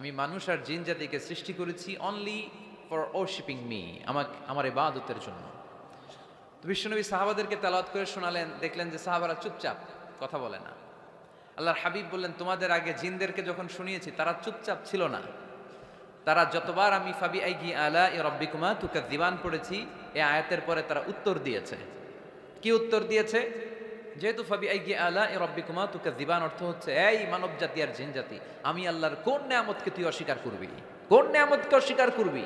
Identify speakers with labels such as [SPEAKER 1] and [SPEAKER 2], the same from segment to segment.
[SPEAKER 1] আমি মানুষ আর জিন জাতিকে সৃষ্টি করেছি অনলি ফর ওরশিপিং মি, আমার ইবাদতের জন্য। তো বিশ্বনবী সাহাবাদেরকে তেলাওয়াত করে শোনালেন, দেখলেন যে সাহাবারা চুপচাপ, কথা বলে না। আল্লাহর হাবিব বললেন, তোমাদের আগে জিনদেরকে যখন শুনিয়েছি তারা চুপচাপ ছিল না। তারা যতবার আমি ফাবি আইগি আলা এ রব্বিকুমা তুকাদ্দিবান পড়েছি, এই আয়াতের পরে তারা উত্তর দিয়েছে। কি উত্তর দিয়েছে? যেহেতু ফাবি আইগি আলা এ রব্বিকুমা তুকাদ্দিবান অর্থ হচ্ছে, এই মানব জাতি আর জিন জাতি, আমি আল্লাহর কোন নেয়ামতকে তুই অস্বীকার করবি, কোন নেয়ামতকে অস্বীকার করবি?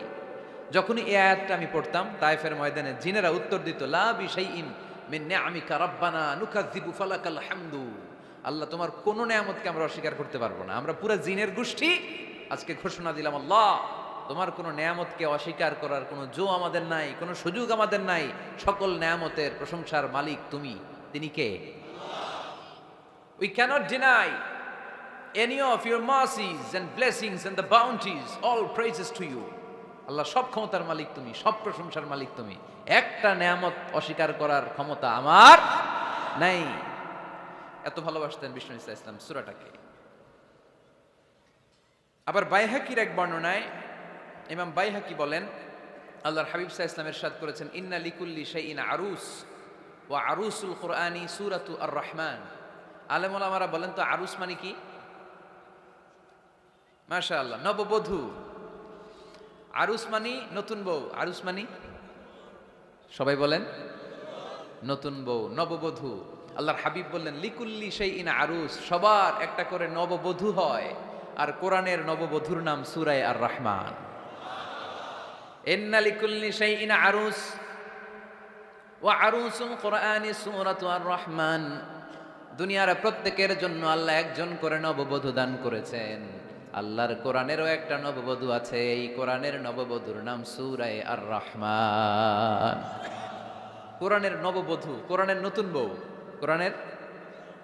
[SPEAKER 1] যখনই এই আয়াতটা আমি পড়তাম, তায়েফের ময়দানে জিনেরা উত্তর দিত, লা বিশাইইন মিন নিআমিকা রাব্বানা নুকাযযিবু ফালাকাল হামদু। আল্লাহ, তোমার কোন নেয়ামতকে আমরা অস্বীকার করতে পারবো না। আমরা পুরো জিনের গোষ্ঠী আজকে ঘোষণা দিলাম, আল্লাহ তোমার কোনো নেয়ামতকে অস্বীকার করার কোনো জো আমাদের নাই, কোনো সুযোগ আমাদের নাই। সকল নেয়ামতের প্রশংসার মালিক তুমি। তিনি কে? We cannot deny any of your mercies and blessings and the bounties. All praises to you. আল্লাহ, সব ক্ষমতার মালিক তুমি, সব প্রশংসার মালিক তুমি। একটা নেয়ামত অস্বীকার করার ক্ষমতা আমার নাই। এত ভালোবাসতেন বিষ্ণু ইসলাম সূরাটাকে। আবার বাইহাকির এক বর্ণনায় ইমাম বাইহাকি বলেন, আল্লাহর হাবিব সাল্লাল্লাহু আলাইহি ওয়াসাল্লাম ইরশাদ করেছেন, ইন্না লিকুল্লি শাইইন আরুস ওয়া আরুসুল কুরআনি সূরাতু আর রহমান। আলেম ওলামারা বলেন, তো আরুস মানে কি? মাশাআল্লাহ, নববধূ। আরুস মানে নতুন বউ। আরুস মানে সবাই বলেন নতুন বউ, নববধূ। আল্লাহর হাবিব বললেন, লিকুল্লি শাইইন আরুস, সবার একটা করে নববধূ হয়। আর কোরআনের নববধূর নাম সূরা আর রহমান। ইন্না লিকুল্লি শাইইন আরুস ওয়া আরুসুল কুরআনি সূরাতু আর রহমান। দুনিয়ার প্রত্যেকের জন্য আল্লাহ একজন করে নববধূ দান করেছেন। আল্লাহর কোরআনেরও একটা নববধূ আছে। এই কোরআনের নববধূর নাম সূরা আর রহমান। কোরআনের নববধূ, কোরআনের নতুন বউ, কোরআনের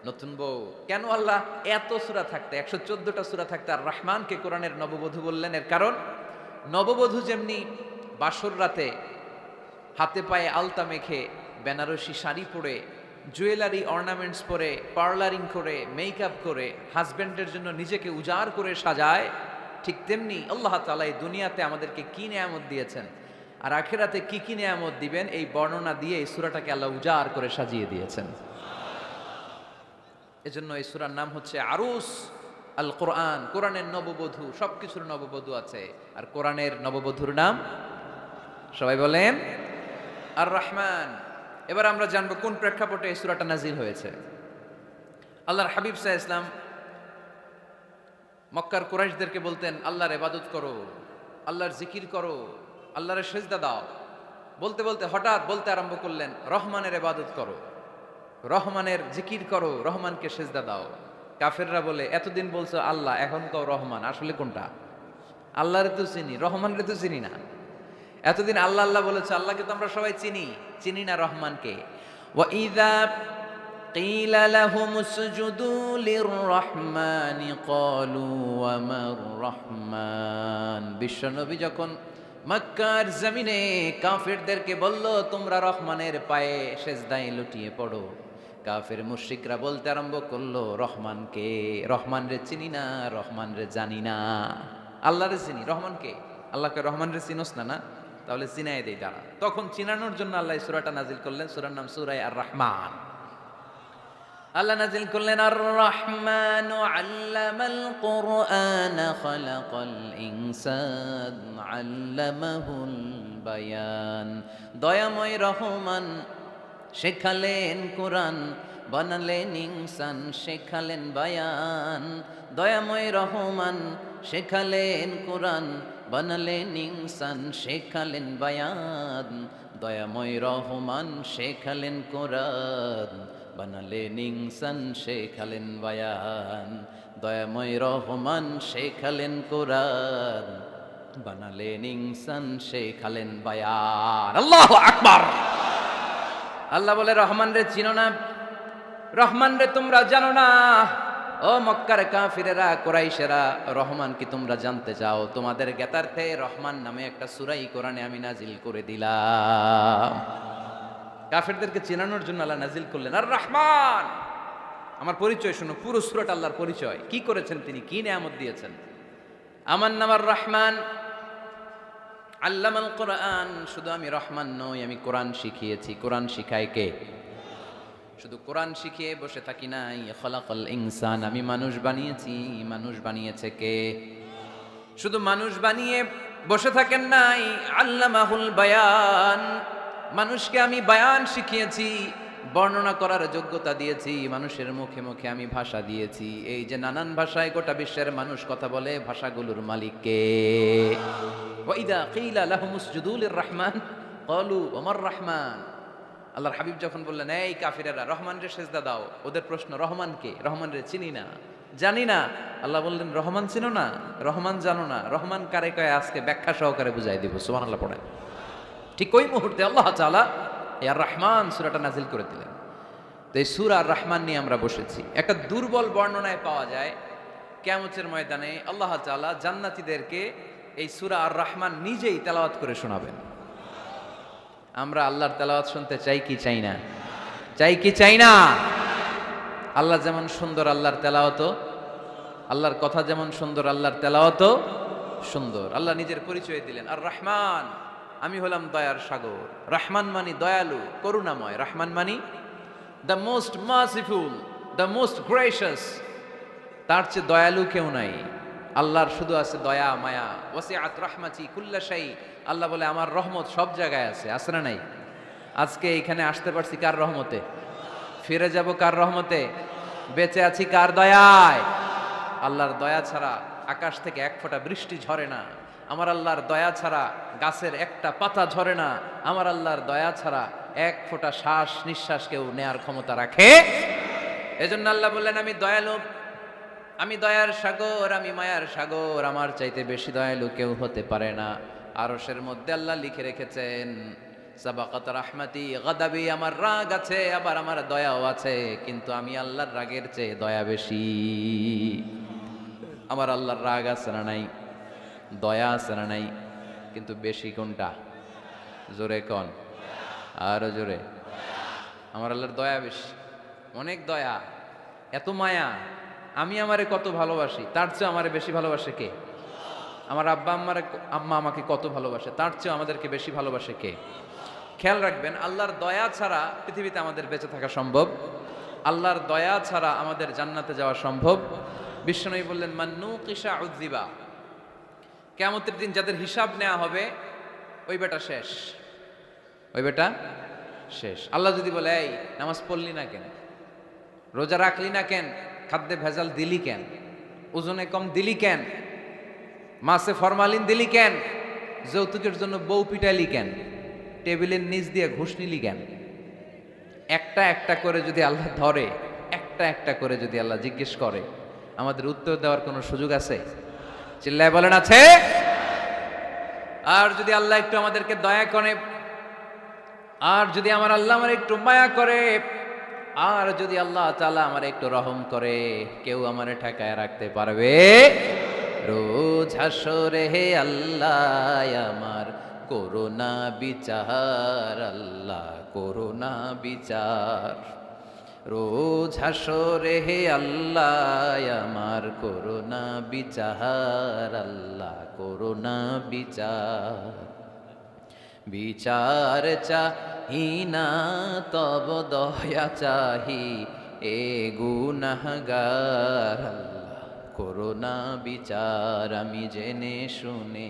[SPEAKER 1] নতুন বউ। কেন আল্লাহ এত সূরা থাকতে, 114টা সূরা থাকতে আর রহমানকে কোরআনের নববধূ বললেন? এর কারণ, নববধূ যেমনি বাসর রাতে হাতে পায়ে আলতা মেখে, বেনারসি শাড়ি পরে, জুয়েলারি অর্নামেন্টস পরে, পার্লারিং করে, মেকআপ করে হাজব্যান্ডের জন্য নিজেকে উজাড় করে সাজায়, ঠিক তেমনি আল্লাহ তাআলা এই দুনিয়াতে আমাদেরকে কি নেয়ামত দিয়েছেন আর আখিরাতে কি কি নেয়ামত দিবেন, এই বর্ণনা দিয়ে এই সূরাটাকে আল্লাহ উজাড় করে সাজিয়ে দিয়েছেন। এজন্য এই সূরার নাম হচ্ছে আরুস আল কোরআন। কোরআনের নববধূ, সবকিছুর নববধূ আছে। আর কোরআনের নববধূর নাম সবাই বলেন আর রহমান। এবার আমরা জানবো কোন প্রেক্ষাপটে এই সূরাটা নাজিল হয়েছে। আল্লাহর হাবিব সাল্লাল্লাহু আলাইহি ওয়াসাল্লাম মক্কার কুরাইশদেরকে বলতেন, আল্লাহর ইবাদত করো, আল্লাহর জিকির করো, আল্লাহর সেজদা দাও। বলতে বলতে হঠাৎ বলতে আরম্ভ করলেন, রহমানের ইবাদত করো, রহমানের জিকির করো, রহমানকে সেজদা দাও। কাফেররা বলে, এতদিন বলছো আল্লাহ, এখন কও রহমান, আসলে কোনটা? আল্লাহরে তো চিনি, রহমানরে তো চিনি না। এতদিন আল্লাহ আল্লাহ বলেছে, আল্লাহকে তো আমরা সবাই চিনি না রহমানকে। ওয়া ইযা কিলা লাহুম উসজুদু লিররহমানি ক্বালু ওয়া মার রহমান। বিশ্বনবী যখন মক্কার জমিনে কাফেরদেরকে বলল, তোমরা রহমানের পায়ে সেজদায় লুটিয়ে পড়ো, কাফের মুশরিকরা বলতে আরম্ভ করলো, রহমানকে, রহমানরে চিনি না, রহমানরে জানি না। আল্লাহরে চিনি, রহমানকে, আল্লাহকে রহমানরে চিনোস না? না, তাহলে চিনাই দেই দাঁড়া। তখন চিনানোর জন্য আল্লাহ সূরাটা নাজিল করলেন। সূরার নাম সূরা আর রহমান। আল্লাহ নাজিল করলেন, আর রহমান আল্লামাল কুরআন খালাকাল ইনসান আল্লামাহুল বায়ান। দয়াময় রহমান শেখালেন কোরআন, বানালেন ইনসান, শেখালেন বায়ান। দয়াময় রহমান শেখালেন কোরআন, বানালেন ইনসান, শেখালেন বায়ান। দয়াময় রহমান শেখালেন কোরআন, বানালেন ইনসান, শেখালেন বায়ান। দয়াময় রহমান শেখালেন কোরআন, বানালেন ইনসান, শেখালেন বায়ান। আল্লাহু আকবার। আল্লাহ বলে, রহমান রে চিনো না, রহমান রে তোমরা জানো না। ও মক্কার কাফিরেরা, কুরাইশেরা, রহমান কি তোমরা জানতে চাও? তোমাদের জ্ঞাতার্থে রহমান নামে একটা সূরাই কোরআনে আমি নাজিল করে দিলাম। কাফেরদেরকে চেনানোর জন্য আল্লাহ নাজিল করলেন আর রহমান। আমার পরিচয় শোনো, পুরো সূরাটা আল্লাহর পরিচয়, কি করেছেন তিনি, কি নেয়ামত দিয়েছেন। আমার নাম আর রহমান, আল্লামাল কোরআন। শুধু আমি রহমান নই, আমি কোরআন শিখিয়েছি। কোরআন শিখায় কে? শুধু কোরআন শিখিয়ে বসে থাকি নাই। খলাকাল ইনসান, আমি মানুষ বানিয়েছি। মানুষ বানিয়েছে কে? শুধু মানুষ বানিয়ে বসে থাকেন নাই, আল্লামাহুল বায়ান, মানুষকে আমি বায়ান শিখিয়েছি, বর্ণনা করার যোগ্যতা দিয়েছি। মানুষের মুখে মুখে আমি ভাষা দিয়েছি। এই যে নানান ভাষায় গোটা বিশ্বের মানুষ কথা বলে, ভাষাগুলোর মালিক কে? ওয়াইদা কিলা লাহুমুস জুদু লিররহমান ক্বালু ওমার রহমান। আল্লাহর হাবিব যখন বললেন, এই কাফিরেরা রহমানরে সেজদা দাও, ওদের প্রশ্ন রহমান কে? রহমানরে চিনি না, জানি না। আল্লাহ বললেন, রহমান চিনো না, রহমান জানো না, রহমান কারে কয় আজকে ব্যাখ্যা সহকারে বুঝাই দিব। সুবহানাল্লাহ পড়েন। ঠিক ওই মুহূর্তে আল্লাহ তাআলা আর রহমান সূরাটা নাজিল করে দিলেন। তো এই সূরা আর রহমান নিয়ে আমরা বসেছি। একটা দুর্বল বর্ণনায় পাওয়া যায় কিয়ামতের ময়দানে আল্লাহ তাআলা জান্নাতীদেরকে এই সূরা আর রহমান নিজেই তেলাওয়াত করে শোনাবেন। আমরা আল্লাহর তেলাওয়াত শুনতে চাই কি চাই না? চাই কি চাই না? আল্লাহ যেমন সুন্দর, আল্লাহর তেলাওয়াতও, আল্লাহর কথা যেমন সুন্দর, আল্লাহর তেলাওয়াতও সুন্দর। আল্লাহ নিজের পরিচয় দিলেন, আর রহমান, আমি হলাম দয়ার সাগর। রহমান মানি দয়ালু, করুণাময়। রহমান মানি the most merciful, the most gracious. তার চেয়ে দয়ালু কেউ নাই। আল্লাহর শুধু আছে দয়া মায়া। ওয়াসিআত রাহমাতি কুল্লা শাই। আল্লাহ বলে আমার রহমত সব জায়গায় আছে। আছে না নাই? আজকে এখানে আসতে পারছি কার রহমতে? ফিরে যাব কার রহমতে? বেঁচে আছি কার দয়ায়? আল্লাহর দয়া ছাড়া আকাশ থেকে এক ফোঁটা বৃষ্টি ঝরে না। আমার আল্লাহর দয়া ছাড়া গাছের একটা পাতা ঝরে না। আমার আল্লাহর দয়া ছাড়া এক ফোঁটা শ্বাস নিঃশ্বাস কেউ নেয়ার ক্ষমতা রাখে। এজন্য আল্লাহ বললেন, আমি দয়ালু, আমি দয়ার সাগর, আমি মায়ার সাগর। আমার চাইতে বেশি দয়ালু কেউ হতে পারে না। আরশের মধ্যে আল্লাহ লিখে রেখেছেন, সাবাকাত রাহমাতি গাদাবি, আমার রাগ আছে, আবার আমার দয়াও আছে, কিন্তু আমি আল্লাহর রাগের চেয়ে দয়া বেশি। আমার আল্লাহর রাগ আছে না নাই? দয়া আছে না নাই? কিন্তু বেশি কোনটা? জোরে কোন? আরো জোরে। আমার আল্লাহর দয়া বেশি, অনেক দয়া, এত মায়া। আমি আমারে কত ভালোবাসি, তার চেয়ে আমারে বেশি ভালোবাসে কে? আমার আম্মা আমাকে কত ভালোবাসে, তার চেয়ে আমাদেরকে বেশি ভালোবাসে কে? খেয়াল রাখবেন, আল্লাহর দয়া ছাড়া পৃথিবীতে আমাদের বেঁচে থাকা সম্ভব। আল্লাহর দয়া ছাড়া আমাদের জান্নাতে যাওয়া সম্ভব। বিশ্বনবী বললেন, মান্নু কিসা উযযিবা, কিয়ামতের দিন যাদের হিসাব নেওয়া হবে, ওই বেটা শেষ, ওই বেটা শেষ। আল্লাহ যদি বলে, এই নামাজ পড়লি না কেন, রোজা রাখলি না কেন, খাদ্যে ভেজাল দিলি কেন, ওজনে কম দিলি কেন, মাছে ফরমালিন দিলি কেন, যৌতুকের জন্য বউ পিটাইলি কেন, টেবিলের নিচ দিয়ে ঘুষ নিলি কেন, একটা একটা করে যদি আল্লাহ ধরে, একটা একটা করে যদি আল্লাহ জিজ্ঞেস করে, আমাদের উত্তর দেওয়ার কোনো সুযোগ আছে? চিল্লায় বলেন আছে? আর যদি আল্লাহ একটু আমাদেরকে দয়া করে, আর যদি আমার আল্লাহ আমার একটু মায়া করে, আর যদি আল্লাহ তাআলা আমার একটু রহম করে, কেউ আমারে ঠেকায় রাখতে পারবে? রোজ হাসরে হে আল্লাহ আমার করোনা বিচার, আল্লাহ করোনা বিচার। রোজ হাসরে হে আল্লাহ আমার করোনা বিচার, আল্লাহ করোনা বিচার। বিচার চাহি না তব দয়া চাহি, এ গুনাহগার, আল্লাহ করোনা বিচার। আমি জেনে শুনে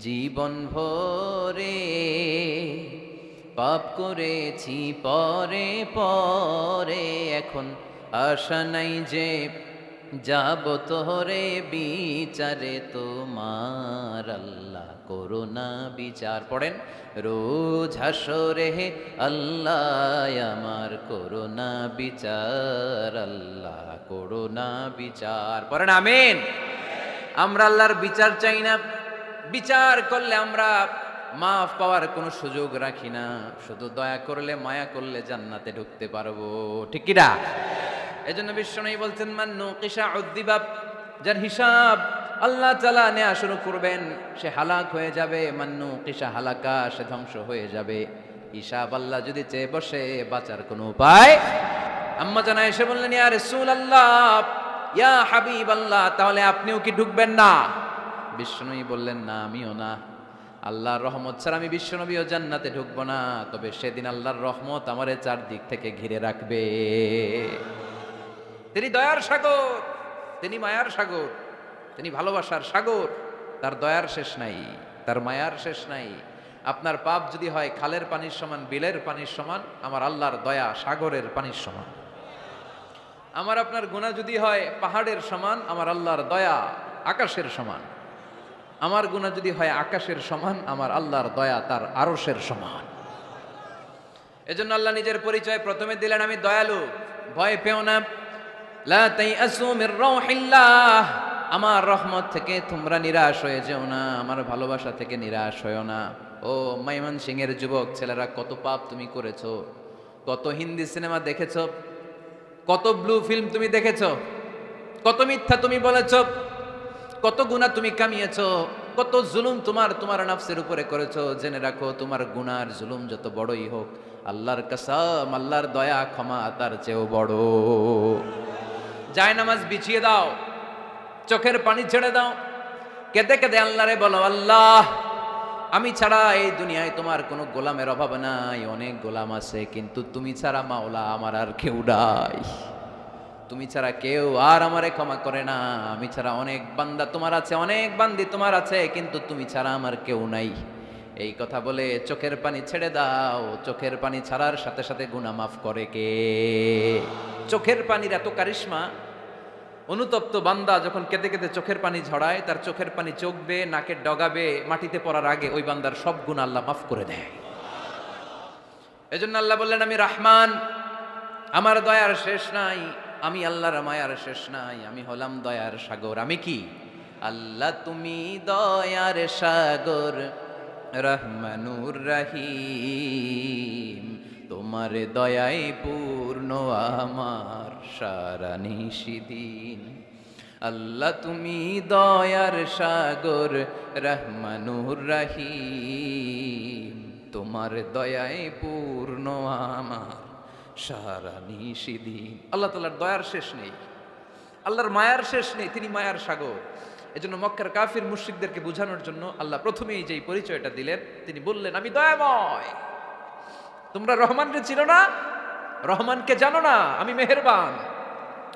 [SPEAKER 1] জীবন ভরে পাপ করেছি পরে পরে, এখন আশা নাই যে যাব তোরে বিচারে তোমার, আল্লাহ করোনা বিচার। পড়েন, রোজ হাসরে হে আল্লাহ আমার করোনা বিচার, আল্লাহ করোনা বিচার। পড়েন আমিন। আমরা আল্লাহর বিচার চাই না। বিচার করলে আমরা মাফ পাওয়ার কোনো সুযোগ রাখি না। শুধু দয়া করলে, মায়া করলে জান্নাতে ঢুকতে পারবো। ঠিক কি না? এজন্য বিশ্বনবী বলছেন, মান্নু কিসা উযযিবা, যার হিসাব আল্লাহ তাআলা নেওয়া শুরু করবেন সে হালাক হয়ে যাবে। মান্নু কিসা হালাকা, সে ধ্বংস হয়ে যাবে। হিসাব আল্লাহ যদি চেয়ে বসে, বাঁচার কোনো উপায়। আম্মা জানা এসে বললেন, ইয়া রাসূলুল্লাহ, ইয়া হাবিবাল্লাহ, তাহলে আপনিও কি ঢুকবেন না? বিশ্বনবী বললেন, না আমিও না। আল্লাহর রহমত ছাড়া আমি বিশ্বনবীও জান্নাতে ঢুকবো না, তবে সেদিন আল্লাহর রহমত আমারে চারদিক থেকে ঘিরে রাখবে। তিনি দয়ার সাগর, তিনি মায়ার সাগর, তিনি ভালোবাসার সাগর। তার দয়ার শেষ নাই, তার মায়ার শেষ নাই। আপনার পাপ যদি হয় খালের পানির সমান, বিলের পানির সমান, আমার আল্লাহর দয়া সাগরের পানির সমান। আমার আপনার গুনাহ যদি হয় পাহাড়ের সমান, আমার আল্লাহর দয়া আকাশের সমান। আমার গুনাহ যদি হয় আকাশের সমান, আমার আল্লাহর দয়া তার আরশের সমান। এজন্য আল্লাহ নিজের পরিচয় প্রথমে দিলেন, আমি দয়ালু, ভয় পেও না। লা তাইআসু মির রাউহিল্লাহ, আমার রহমত থেকে তোমরা নিরাশ হয়ে যেও না, আমার ভালোবাসা থেকে নিরাশ হয়েও না। ও ময়মনসিংহের যুবক ছেলেরা, কত পাপ তুমি করেছো, কত হিন্দি সিনেমা দেখেছো, কত ব্লু ফিল্ম তুমি দেখেছো, কত মিথ্যা তুমি বলেছো, কত গুনাহ তুমি কামিয়েছো, কত জুলুম তোমার নাফসের উপরে করেছো। জেনে রাখো, তোমার গুনার জুলুম যত বড়ই হোক, আল্লাহর কসম, আল্লাহর দয়া ক্ষমা তার চেয়েও বড়। জায়নামাজ বিছিয়ে দাও, চোখের পানি ছেড়ে দাও, কেঁদে কেঁদে আল্লাহরে বলো, আল্লাহ আমি ছাড়া এই দুনিয়ায় তোমার কোনো গোলামের অভাব নাই, অনেক গোলাম আছে, কিন্তু তুমি ছাড়া মাওলা আমার আর কেউ নাই। তুমি ছাড়া কেউ আর আমারে ক্ষমা করে না। আমি ছাড়া অনেক বান্দা তোমার আছে, অনেক বান্দি তোমার আছে, কিন্তু তুমি ছাড়া আমার কেউ নাই। এই কথা বলে চোখের পানি ছেড়ে দাও। চোখের পানি ছাড়ার সাথে সাথে গুনাহ মাফ করে কে? চোখের পানির এত কারিশমা, অনুতপ্ত বান্দা যখন কেঁদে কেঁদে চোখের পানি ঝরায়, তার চোখের পানি চোখ বেয়ে নাকের ডগাবে মাটিতে পড়ার আগে ওই বান্দার সব গুনাহ আল্লাহ মাফ করে দেয়। এজন্য আল্লাহ বললেন, আমি রহমান, আমার দয়ার শেষ নাই। আমি আল্লাহর মায়ার শেষ নাই, আমি হলাম দয়ার সাগর। আমি কি? আল্লাহ তুমি দয়ার সাগর, রহমানুর রহিম, তোমার দয়ায় পূর্ণ আমার সারা নিশিদিন। আল্লাহ তুমি দয়ার সাগর, রহমানুর রহিম, তোমার দয়ায় পূর্ণ আমার সারা নিশিদিন। আল্লাহ তাআলার দয়ার শেষ নেই, আল্লাহর মায়ার শেষ নেই, তিনি মায়ার সাগর। এজন্য মক্কার কাফির মুশরিকদেরকে বোঝানোর জন্য আল্লাহ প্রথমেই যেই পরিচয়টা দিলেন, তিনি বললেন, আমি দয়াময়। তোমরা রহমানকে চিনো না, রহমানকে জানো না, আমি মেহেরবান,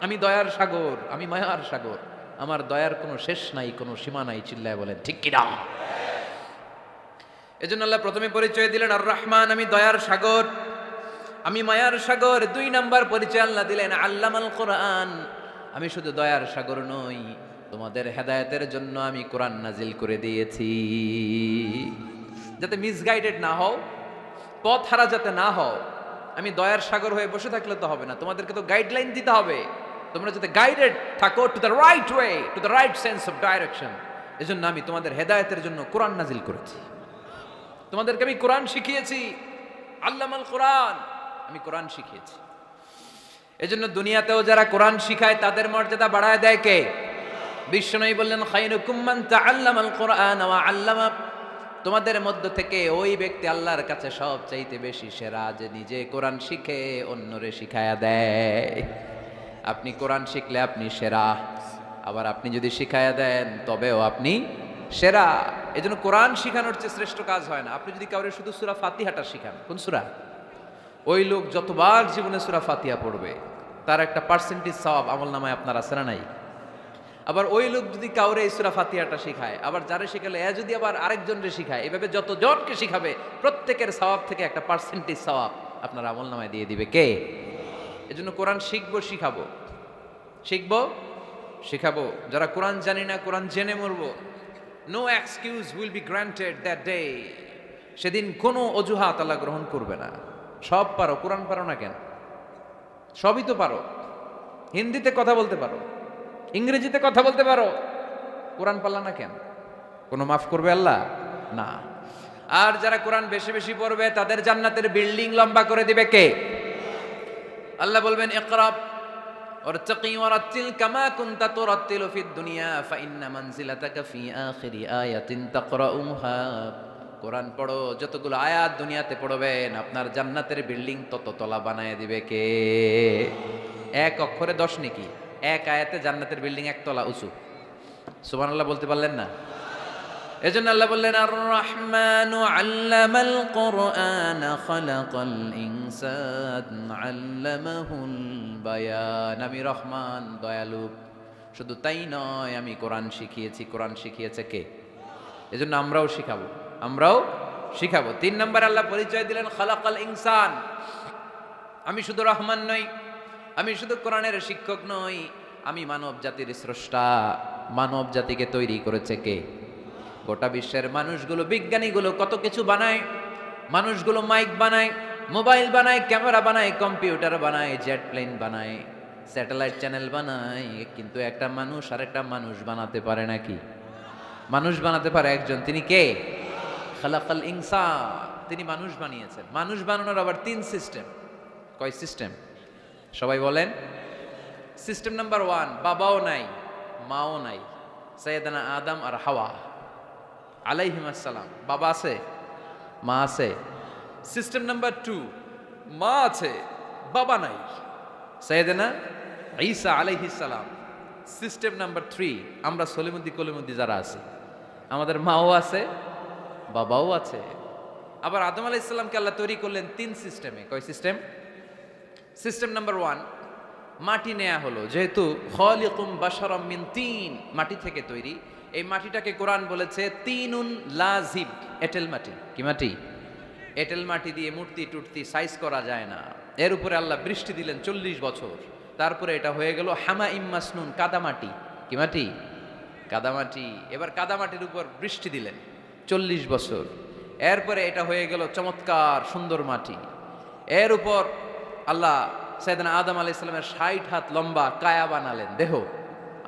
[SPEAKER 1] আমি দয়ার সাগর, আমি মায়ার সাগর। আমার দয়ার কোনো শেষ নাই, কোনো সীমা নাই। চিল্লায় বলেন ঠিক কিনা? এজন্য আল্লাহ প্রথমে পরিচয় দিলেন আর রহমান, আমি দয়ার সাগর, আমি মায়ার সাগর। 2 নাম্বার পরিচয় আল্লাহ দিলেন আল্লামাল কোরআন, আমি শুধু দয়ার সাগর নই, তোমাদের হেদায়েতের জন্য আমি কোরআন নাজিল করে দিয়েছি, যাতে মিসগাইডেড না হও, পথ হারা যাতে না হও। আমি দয়ার সাগর হয়ে বসে থাকলে তো হবে না, তোমাদেরকে তো গাইডলাইন দিতে হবে, তোমরা যাতে গাইডেড থাকো to the right way, to the right sense of direction. এজন্য আমি তোমাদের হেদায়েতের জন্য কোরআন নাজিল করেছি, তোমাদেরকে আমি কোরআন শিখিয়েছি। আল্লামাল কোরআন, আমি কোরআন শিখিয়েছি। এজন্য দুনিয়াতেও যারা কোরআন শিখায় তাদের মর্যাদা বাড়ায় দেয় কে? বিশ্বনবী বললেন, খায়রুকুম মান তাআল্লামাল কোরআন ওয়া আল্লামা, তোমাদের মধ্য থেকে ওই ব্যক্তি আল্লাহর কাছে সবচাইতে বেশি সেরা, যে নিজে কোরআন শিখে অন্যরে শিখায়া দেয়। আপনি কোরআন শিখলে আপনি সেরা, আবার আপনি যদি শিখায়া দেন তবেও আপনি সেরা। এজন্য কোরআন শিখানোর চেয়ে শ্রেষ্ঠ কাজ হয় না। আপনি যদি কাউরে শুধু সূরা ফাতিহাটা শিখান, কোন সূরা, ওই লোক যতবার জীবনে সূরা ফাতিহা পড়বে তার একটা পার্সেন্টেজ সওয়াব আমলনামায় আপনার আছে না নাই? আবার ওই লোক যদি কাউরে এই সূরা ফাতিহাটা শিখায়, আবার যারে শিখালে এ যদি আবার আরেকজনকে শিখায়, এভাবে যতজনকে শিখাবে প্রত্যেকের সওয়াব থেকে একটা পার্সেন্টেজ সওয়াব আপনার আমলনামায় দিয়ে দিবে কে? এজন্য কোরআন শিখবো, শিখাবো, শিখবো, শিখাবো। যারা কোরআন জানি না, কোরআন জেনে মরবো। No excuse will be granted that day. সেদিন কোনো অজুহাত আল্লাহ গ্রহণ করবে না। সব পারো, কোরআন পারো না কেন? সবই তো পারো। হিন্দিতে কথা বলতে পারো, ইংরেজিতে কথা বলতে পারো, কোরআন পারলা না কেন? কোনো মাফ করবে আল্লাহ? না। আর যারা কোরআন বেশি বেশি পড়বে তাদের জান্নাতের বিল্ডিং লম্বা করে দিবে কে? আল্লাহ বলবেন, ইকরা ওয়ারতাকি ওয়ারাতিল কামা কুনতা তুরাতিলু ফিদ দুনিয়া ফাইন্না মানজিলাতাকা ফি আখিরি আয়াতিন তাকরাউহা। কোরআন পড়ো, যতগুলো আয়াত দুনিয়াতে পড়বেন আপনার জান্নাতের বিল্ডিং তত তলা বানায় দিবে কে? 1 অক্ষরে 10 নেকি, 1 আয়াতে জান্নাতের বিল্ডিং 1 তলা উঁচু। সুবহানাল্লাহ বলতে পারলেন না? এজন্য আল্লাহ বললেন আর রহমানু আল্লামাল কুরআন খালাকাল ইনসান আল্লামাহুল বায়ান। আমি রহমান, দয়ালু। শুধু তাই নয়, আমি কোরআন শিখিয়েছি। কোরআন শিখিয়েছে কে? এজন্য আমরাও শিখাবো। 3 নম্বর আল্লাহ পরিচয় দিলেন খালাকাল ইনসান। আমি শুধু রহমান নই, আমি শুধু কোরআনের শিক্ষক নই, আমি মানব জাতির স্রষ্টা। মানব জাতিকে তৈরি করেছে কে? গোটা বিশ্বের মানুষগুলো, বিজ্ঞানীগুলো কত কিছু বানায়। মানুষগুলো মাইক বানায়, মোবাইল বানায়, ক্যামেরা বানায়, কম্পিউটার বানায়, জেট প্লেন বানায়, স্যাটেলাইট চ্যানেল বানায়, কিন্তু একটা মানুষ আর একটা মানুষ বানাতে পারে নাকি? মানুষ বানাতে পারে একজন, তিনি কে? খালাকাল ইনসান। তিনি মানুষ বানিয়েছেন। মানুষ বানানোর আবার 3 সিস্টেম। কয় সিস্টেম? সবাই বলেন। সিস্টেম নাম্বার 1, বাবাও নাই, মাও নাই। সাইয়েদানা আদম আর হাওয়া আলাইহিমাস সালাম। বাবা আছে, মা আছে। সিস্টেম নাম্বার 2, মা আছে, বাবা নাই। সাইয়েদানা ঈসা আলাইহিস সালাম। সিস্টেম নাম্বার 3, আমরা সলিমুদ্দি কলিমুদ্দি যারা আছে, আমাদের মাও আছে, বাবাও আছে। আবার আদম আলাইহিস সালামকে আল্লাহ তৈরি করলেন 3 সিস্টেমে। কয় সিস্টেম? সিস্টেম নাম্বার 1, মাটি নেয়া হলো। যেহেতু খালিকুম বাশারাম মিন তিন, মাটি থেকে তৈরি। এই মাটিটাকে কোরআন বলেছে তিনুন লাজিব, এঁটেল মাটি। কি মাটি? এঁটেল মাটি দিয়ে মূর্তি টুর্তি সাইজ করা যায় না। এর উপরে আল্লাহ বৃষ্টি দিলেন 40 বছর। তারপরে এটা হয়ে গেল হামাইম মাসনুন, কাদামাটি। কি মাটি? কাদামাটি। এবার কাদামাটির উপর বৃষ্টি দিলেন 40 বছর। এরপরে এটা হয়ে গেল চমৎকার সুন্দর মাটি। এর উপর আল্লাহ সাইয়েদনা আদম আলাইহিস সালামের 60 হাত লম্বা কায়া বানালেন, দেহ।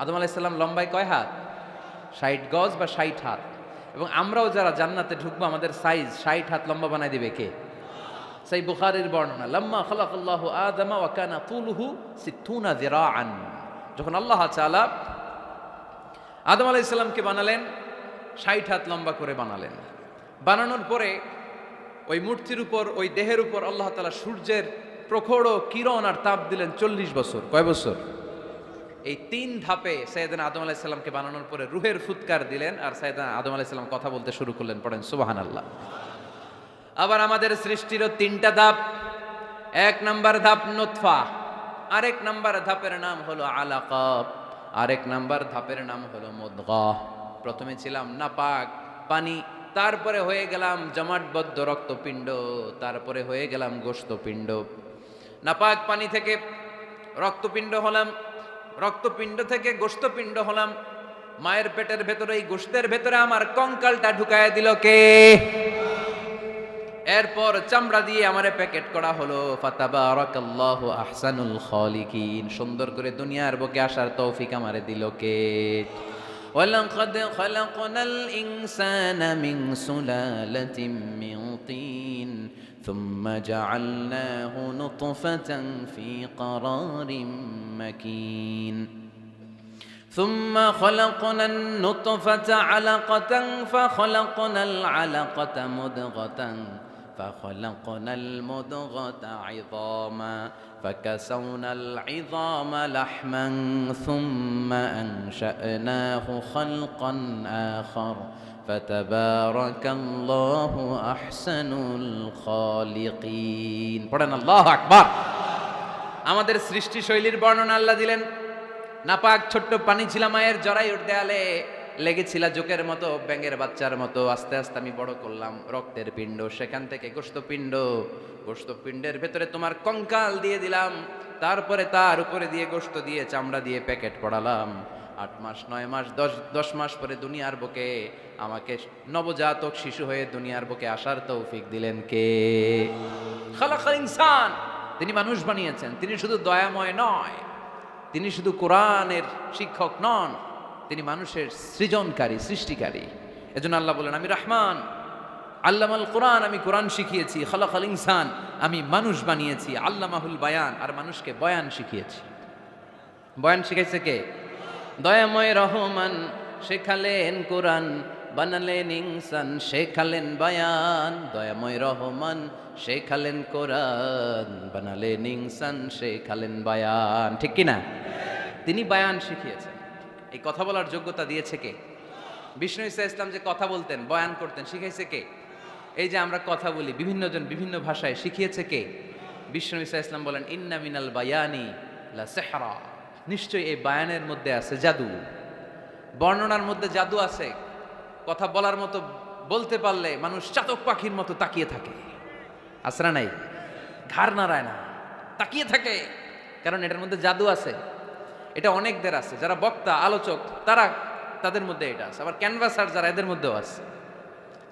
[SPEAKER 1] আদম আলাইহিস সালাম লম্বায় কয় হাত? 60 গজ বা 60 হাত। এবং আমরাও যারা জান্নাতে ঢুকবো, আমাদের সাইজ 60 হাত লম্বা বানাই দিবে কে? সেই বুখারীর বর্ণনা, লাম্মা খালাকাল্লাহু আদামা ওয়া কানা তুলুহু 60 যিরাআন। যখন আল্লাহ তাআলা আদম আলাইহিস সালামকে বানালেন, 60 হাত লম্বা করে বানালেন। বানানোর পরে ওই মূর্তির উপর, ওই দেহের উপর আল্লাহ তাআলা সূর্যের প্রখর কিরণ আর তাপ দিলেন 40 বছর। কয় বছর? এই 3 ধাপে সাইয়েদনা আদম আলাইহিস সালামকে বানানোর পরে রূহের ফুৎকার দিলেন, আর সাইয়েদনা আদম আলাইহিস সালাম কথা বলতে শুরু করলেন। পড়েন সুবহানাল্লাহ। আবার আমাদের সৃষ্টিরও 3টা ধাপ। 1 নাম্বার ধাপ নুতফা, আরেক নাম্বার ধাপের নাম হলো আলাকা, আরেক নাম্বার ধাপের নাম হলো মুদগাহ। প্রথমে ছিলাম নাপাক পানি, তারপরে হয়ে গেলাম জমাটবদ্ধ রক্তপিণ্ড, তারপরে হয়ে গেলাম গোশতপিণ্ড। নাপাক পানি থেকে রক্তপিণ্ড হলাম, রক্তপিণ্ড থেকে গোশতপিণ্ড হলাম। মায়ের পেটের ভেতরে, এই গোশতের ভেতরে আমার কঙ্কালটা ঢুকায় দিল কে? এরপর চামড়া দিয়ে আমারে প্যাকেট করা হলো। ফাতাবারাকাল্লাহু আহসানুল খালিকিন। সুন্দর করে দুনিয়ার বুকে আসার তৌফিক আমারে দিল কে? ওয়ালাকাদ খালাকনাল ইনসানা মিন সুলালাতিন মিন তিন ثم جعلناه نطفة في قرار مكين ثم خلقنا النطفة علقة فخلقنا العلقة مضغة فخلقنا المضغة عظاما فكسونا العظام لحما ثم أنشأناه خلقا آخر فتبارك الله أحسن الخالقين. পড়েন আল্লাহু আকবার। আমাদের সৃষ্টি শৈলীর বর্ণনা আল্লাহ দিলেন। নাপাক ছোট্ট পানি ছিল মায়ের জরায়ুর দেয়ালে, লেগেছিল জোকের মতো, ব্যাঙের বাচ্চার মতো। আস্তে আস্তে আমি বড় করলাম রক্তের পিণ্ড, সেখান থেকে গোশতপিণ্ড, গোশতপিণ্ডের ভেতরে তোমার কঙ্কাল দিয়ে দিলাম, তারপরে তার উপরে দিয়ে গোশত দিয়ে চামড়া দিয়ে প্যাকেট পড়ালাম। 8 মাস 9 মাস 10 মাস পরে দুনিয়ার বুকে আমাকে নবজাতক শিশু হয়ে দুনিয়ার বুকে আসার তৌফিক দিলেন কে? খালাকাল ইনসান। তিনি মানুষ বানিয়েছেন। তিনি শুধু দয়াময় নয়, তিনি শুধু কোরআনের শিক্ষক নন, তিনি মানুষের সৃজনকারী, সৃষ্টিকারী। এজন্য আল্লাহ বলেন, আমি রহমান, আল্লামাল কোরআন, আমি কোরআন শিখিয়েছি। খালাকাল ইনসান, আমি মানুষ বানিয়েছি। আল্লামাহুল বায়ান, আর মানুষকে বয়ান শিখিয়েছি। বয়ান শিখাইছে কে? দয়াময় রহমান শেখালেন কোরআন, বানালেন ইনসান, শেখালেন বায়ান। দয়াময় রহমান শেখালেন কোরআন, বানালেন ইনসান, শেখালেন বায়ান। ঠিক কিনা? তিনি বায়ান শিখিয়েছেন। এই কথা বলার যোগ্যতা দিয়েছে কে? বিষ্ণু ঈসা ইসলাম যে কথা বলতেন, বয়ান করতেন, শিখাইছে কে? এই যে আমরা কথা বলি বিভিন্ন জন বিভিন্ন ভাষায়, শিখিয়েছে কে? বিষ্ণু ঈসা ইসলাম বলেন, ইন্না মিনাল বায়ানি লা সিহরা, নিশ্চয়ই এই বায়ানের মধ্যে আছে জাদু, বর্ণনার মধ্যে জাদু আছে। কথা বলার মতো, বলতে পারলে মানুষ চাতক পাখির মতো তাকিয়ে থাকে, আছে না নাই? ঘাড় নাড়ায় না, তাকিয়ে থাকে, কারণ এটার মধ্যে জাদু আছে। এটা অনেকদের আছে, যারা বক্তা আলোচক তাদের মধ্যে এটা আছে। আবার ক্যানভাসার যারা, এদের মধ্যেও আছে।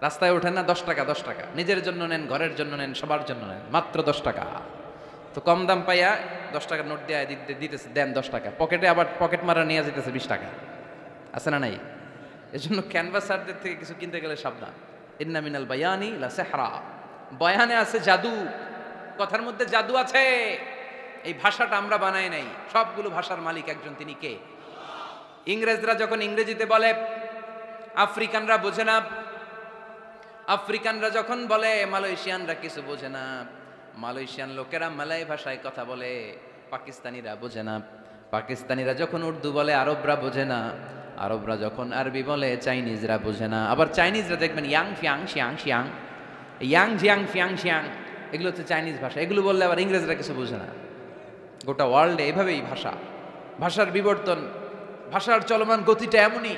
[SPEAKER 1] রাস্তায় ওঠেন না, 10 টাকা 10 টাকা, নিজের জন্য নেন, ঘরের জন্য নেন, সবার জন্য নেন, মাত্র 10 টাকা। তো কম দাম পাইয়া 10 টাকার নোট দিয়ে দিতেছে, দেন 10 টাকা, পকেটে আবার পকেট মারা নিয়ে যেতেছে 20 টাকা, আছে না নাই? এজন্য ক্যানভাসারদের থেকে কিছু কিনতে গেলে সাবধান। ইন্না মিনাল বায়ানি লা সিহরা, বয়ানে আছে জাদু, কথার মধ্যে জাদু আছে। এই ভাষাটা আমরা বানাই নাই, সবগুলো ভাষার মালিক একজন, তিনি কে? ইংরেজরা যখন ইংরেজিতে বলে আফ্রিকানরা বোঝে না, আফ্রিকানরা যখন বলে মালয়েশিয়ানরা কিছু বোঝে না, মালয়েশিয়ান লোকেরা মালয় ভাষায় কথা বলে, পাকিস্তানিরা বোঝে না, পাকিস্তানিরা যখন উর্দু বলে আরবরা বোঝে না, আরবরা যখন আরবি বলে চাইনিজরা বোঝে না। আবার চাইনিজরা দেখবেন ইয়াং ফিয়াং শিয়াং শিয়াং, ইয়াং জিয়াং ফিয়াং শিয়াং, এগুলো হচ্ছে চাইনিজ ভাষা। এগুলো বললে আবার ইংরেজরা কিছু বোঝে না। গোটা ওয়ার্ল্ডে এভাবেই ভাষার বিবর্তন, ভাষার চলমান গতিটা এমনই।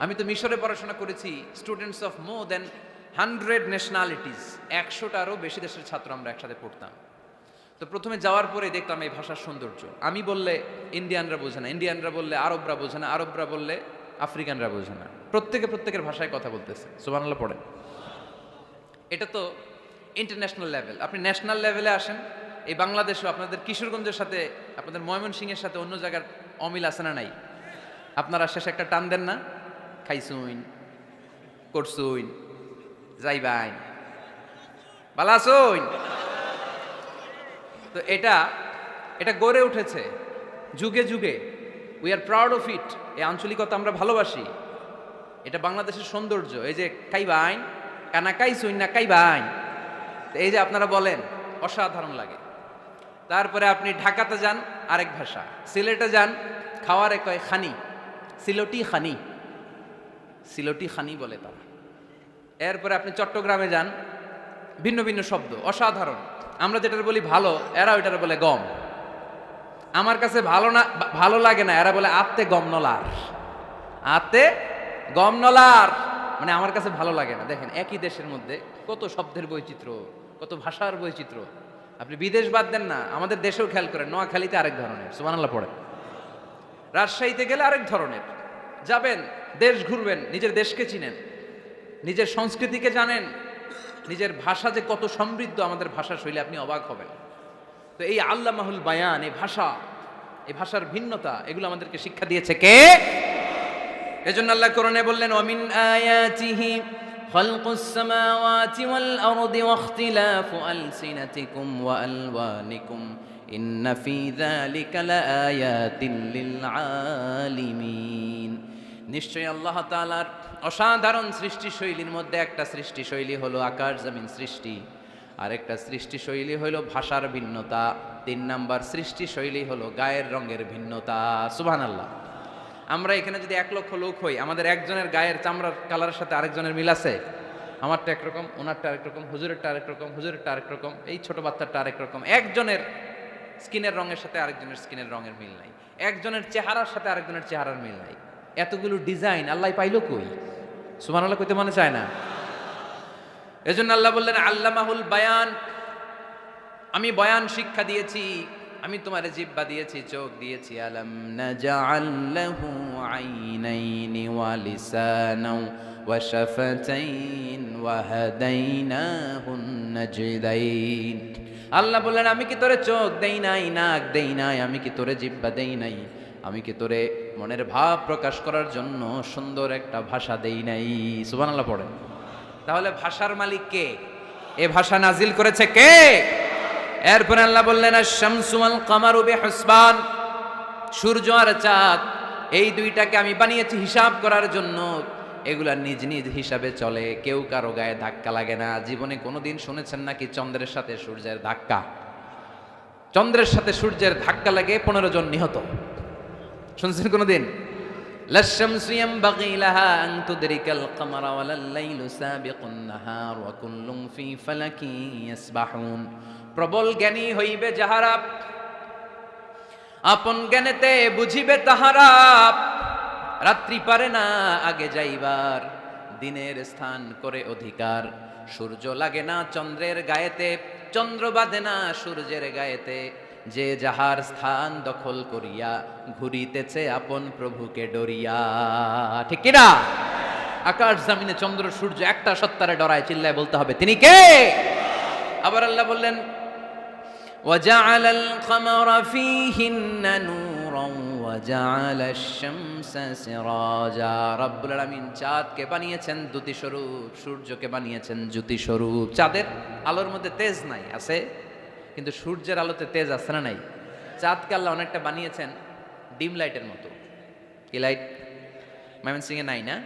[SPEAKER 1] আমি তো মিশরে পড়াশোনা করেছি, students of more than 100 nationalities, 100টারও বেশি দেশের ছাত্র আমরা একসাথে পড়তাম। তো প্রথমে যাওয়ার পরে দেখলাম এই ভাষার সৌন্দর্য। আমি বললে ইন্ডিয়ানরা বোঝে না, ইন্ডিয়ানরা বললে আরবরা বোঝে না, আরবরা বললে আফ্রিকানরা বোঝে না, প্রত্যেকের ভাষায় কথা বলতেছে। সুবহানাল্লাহ পড়ে। এটা তো ইন্টারন্যাশনাল লেভেল। আপনি ন্যাশনাল লেভেলে আসেন, এই বাংলাদেশেও আপনাদের কিশোরগঞ্জের সাথে, আপনাদের ময়মনসিংহের সাথে অন্য জায়গার অমিল আছে না নাই? আপনারা শেষে একটা টান দেন না, খাইছুইন, করছুইন, যাইবাইন, বালাসুইন। তো এটা গড়ে উঠেছে যুগে যুগে। We are proud of it. এই আঞ্চলিকতা আমরা ভালোবাসি, এটা বাংলাদেশের সৌন্দর্য। এই যে খাইবাইন, কানা কাইছুইন না কাইবাইন, এই যে আপনারা বলেন, অসাধারণ লাগে। তারপরে আপনি ঢাকাতে যান, আরেক ভাষা। সিলেটে যান, খাওয়ারে কয় খানি, সিলটি খানি, সিলটি খানি বলে তারা। এরপরে আপনি চট্টগ্রামে যান, ভিন্ন ভিন্ন শব্দ, অসাধারণ। আমরা যেটা বলি ভালো, এরা ওইটার বলে গম। আমার কাছে ভালো লাগে না, এরা বলে আত্তে গম নলার, আত্তে গম নলার, মানে আমার কাছে ভালো লাগে না। দেখেন, একই দেশের মধ্যে কত শব্দের বৈচিত্র্য, কত ভাষার বৈচিত্র্য। আপনি বিদেশ বাদ দেন না, আমাদের দেশেও খেয়াল করেন, নোয়াখালীতে আরেক ধরনের, সুবহানাল্লাহ পড়ে। রাজশাহীতে গেলে আরেক ধরনের। যাবেন, দেশ ঘুরবেন, নিজের দেশকে চিনেন, নিজের সংস্কৃতিকে জানেন, নিজের ভাষা যে কত সমৃদ্ধ, আমাদের ভাষা শৈলী, আপনি অবাক হবেন। তো এই আল্লামাহুল বায়ান, এই ভাষার ভিন্নতা, এগুলো আমাদেরকে শিক্ষা দিয়েছে কে? এজন্য আল্লাহ কোরআনে বললেন, ওয়ামিন আয়াতিহি খালকুস সামাওয়াতি ওয়াল আরদি ওয়াখতিলাফু আলসিনাতিকুম ওয়া আলওয়ানিকুম ইন্না ফি যালিকা লাআয়াতিন লিল আলিমিন। নিশ্চয়ই আল্লাহ তাআলার অসাধারণ সৃষ্টিশৈলীর মধ্যে একটা সৃষ্টিশৈলী হলো আকাশ জমিন সৃষ্টি, আর একটা সৃষ্টিশৈলী হলো ভাষার ভিন্নতা, 3 নাম্বার সৃষ্টিশৈলী হলো গায়ের রঙের ভিন্নতা। সুবহানাল্লাহ। আমরা এখানে যদি 1 লক্ষ লোক হই, আমাদের একজনের গায়ের চামড়ার কালারের সাথে আরেকজনের মিল আছে? আমারটা একরকম, ওনারটা আরেক রকম, হুজুরেরটা আরেক রকম, হুজুরেরটা আরেক রকম, এই ছোট বাচ্চাটা আরেক রকম। একজনের স্কিনের রঙের সাথে আরেকজনের স্কিনের রঙের মিল নাই, একজনের চেহারার সাথে আরেকজনের চেহারার মিল নাই। এতগুলো ডিজাইন আল্লাহ পাইলো কই? সুবহানাল্লাহ কইতে মনে চায় না? এজন্য আল্লাহ বললেন আল্লামাহুল বায়ান, আমি বয়ান শিক্ষা দিয়েছি, আমি তোমারে জিহ্বা দিয়েছি, চোখ দিয়েছি। আলাম নাজআল লাহু আইনাইনি ওয়া লিসানাও ওয়া শাফাতাইন ওয়া হাদাইনাহুন নাজদাইন। আল্লাহ বললেন, আমি কি তোরে চোখ দেই নাই, নাক দেই নাই, আমি কি তোরে জিহ্বা দেই নাই, আমি কি তোরে মনের ভাব প্রকাশ করার জন্য সুন্দর একটা ভাষা দেই নাই? সুবহানাল্লাহ পড়েন। তাহলে ভাষার মালিক কে? এ ভাষা নাজিল করেছে কে? এরপর আল্লাহ বললেন, আশ-শামসু ওয়াল কামারু বিহুসবান, সূর্য আর চাঁদ, এই দুইটাকে আমি বানিয়েছি হিসাব করার জন্য। এগুলা নিজ নিজ হিসাবে চলে, কেউ কারো গায়ে ধাক্কা লাগে না। জীবনে কোনোদিন শুনেছেন নাকি চন্দ্রের সাথে সূর্যের ধাক্কা? চন্দ্রের সাথে সূর্যের ধাক্কা লাগে 15 জন নিহত, শুনছেন কোনোদিন? লাশ-শামসু ইয়ানবাগী লাহা আন তুদরিকাল কামারা ওয়ালাল লাইলু সাবিকুন নাহার ওয়া কুল্লুন ফি ফালাকিন ইয়াসবাহুন। প্রবল জ্ঞানী হইবে যাহারা, আপন জ্ঞানেতে বুঝিবে তাহারা। রাত্রি পারে না আগে যাইবার, দিনের স্থান করে অধিকার। সূর্য লাগে না চন্দ্রের গায়েতে, চন্দ্র বাঁধে না সূর্যের গায়েতে। যে যাহার স্থান দখল করিয়া, ঘুরিতেছে আপন প্রভুকে ডরিয়া। ঠিক কিনা? আকাশ জমিনে চন্দ্র সূর্য একটা সত্তারে ডরায়, চিল্লায় বলতে হবে তিনি কে। আবার আল্লাহ বললেন وَجَعَلَ الْقَمَرَ فِيهِنَّ نُورًا وَجَعَلَ الشَّمْسَ سِرَاجًا। রব্বুল আলামিন চাঁদকে বানিয়েছেন দ্যুতি স্বরূপ, সূর্যকে বানিয়েছেন জ্যোতি স্বরূপ। চাঁদের আলোর মধ্যে তেজ নাই, আছে, কিন্তু সূর্যের আলোতে তেজ আছে না নাই? চাঁদকে আল্লাহ অনেকটা বানিয়েছেন ডিম লাইটের মতো। কি লাইট? ময়মনসিংহে নাই না?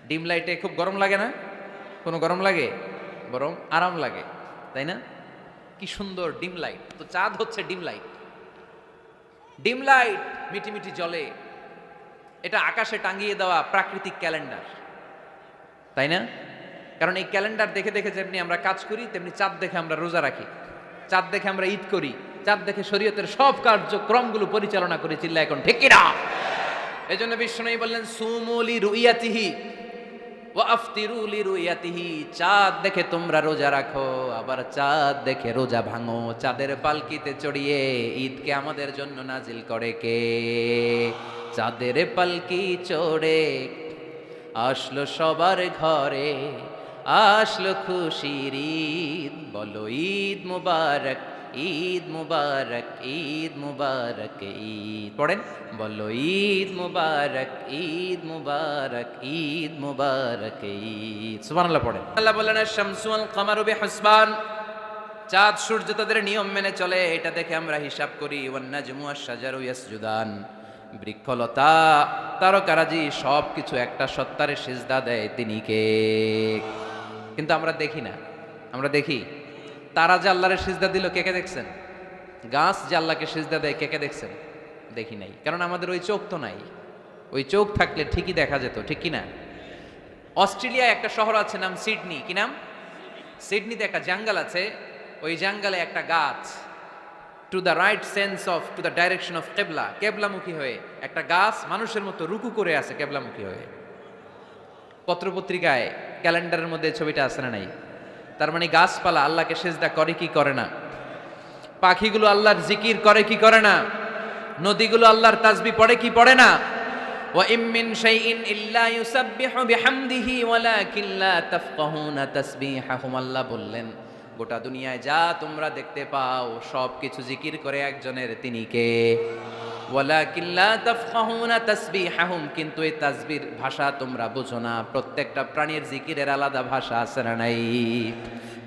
[SPEAKER 1] ডিম লাইটে খুব গরম লাগে না? কোনো গরম লাগে? বরং আরাম লাগে, তাই না? কি সুন্দর ডিম লাইট। তো চাঁদ হচ্ছে ডিম লাইট। ডিম লাইট মিটি মিটি জ্বলে, এটা আকাশে টাঙিয়ে দেওয়া প্রাকৃতিক ক্যালেন্ডার, তাই না? কারণ এই ক্যালেন্ডার দেখে দেখে যেমনি আমরা কাজ করি, তেমনি চাঁদ দেখে আমরা রোজা রাখি, চাঁদ দেখে আমরা ঈদ করি, চাঁদ দেখে শরীয়তের সব কার্যক্রমগুলো পরিচালনা করি। চিল্লা এখন ঠিক কিনা? এই জন্য বিশ্বনবী বললেন সুমু লিরুইয়াতিহি ওয়া আফতিরু লিরুইয়াতিহি। চাঁদ দেখে তোমরা রোজা রাখো, আবার চাঁদ দেখে রোজা ভাঙো। চাঁদের পালকিতে চড়িয়ে ঈদকে আমাদের জন্য নাজিল করে কে? চাঁদের পালকি চড়ে আসলো সবার ঘরে, আসলো খুশির ঈদ। বলো ঈদ মুবারক, ঈদ মুবারক, ঈদ মুবারক ঈদ। পড়েন, বলো ঈদ মুবারক, ঈদ মুবারক, ঈদ মুবারক ঈদ। সুবহানাল্লাহ পড়েন। আল্লাহ বলেন আশ-শামসু ওয়াল কামারু বিহুসবান। চাঁদ সূর্য তাদের নিয়ম মেনে চলে, এটা দেখে আমরা হিসাব করি। ওয়ান নাজমু ওয়াশ-শাজারু ইয়াসজুদান। বৃক্ষলতা তারকারাজি সব কিছু একটা সত্তারে সিজদা দেয়, তিনি কে? কিন্তু আমরা দেখি না। আমরা দেখি তারা যে আল্লাহরে সিজদা দিল, কে কে দেখছেন? গাছ যে আল্লাহকে সিজদা দেয়, কে কে দেখছেন? দেখি নাই, কারণ আমাদের ওই চোখ তো নাই। ওই চোখ থাকলে ঠিকই দেখা যেত, ঠিক কি না? অস্ট্রেলিয়ায় একটা শহর আছে নাম সিডনি। কি নাম? সিডনিতে একটা জঙ্গল আছে, ওই জঙ্গলে একটা গাছ to the right sense of to the direction of কেবলা, কেবলামুখী হয়ে একটা গাছ মানুষের মতো রুকু করে আছে কেবলামুখী হয়ে। পত্রপত্রিকায় ক্যালেন্ডারের মধ্যে ছবিটা আছে না নাই? তার মানে গাছপালা আল্লাহকে সিজদা করে কি করে না? পাখিগুলো আল্লাহর জিকির করে কি করে না? নদীগুলো আল্লাহর তাসবিহ পড়ে কি পড়ে না? ওয়া ইম মিন শাইইন ইল্লা ইউসাব্বিহু বিহামদিহি ওয়ালাকিন লা তাফকাহুনা তাসবিহাহুম। আল্লাহ বললেন গোটা দুনিয়ায় যা তোমরা দেখতে পাও সব কিছু জিকির করে একজনের, তিনি কে? ওয়ালাকিন লা তাফকাহুনা তাসবিহাহুম। কিন্তু এই তাসবির ভাষা তোমরা বুঝো না। প্রত্যেকটা প্রাণীর জিকিরের আলাদা ভাষা আছে না নাই?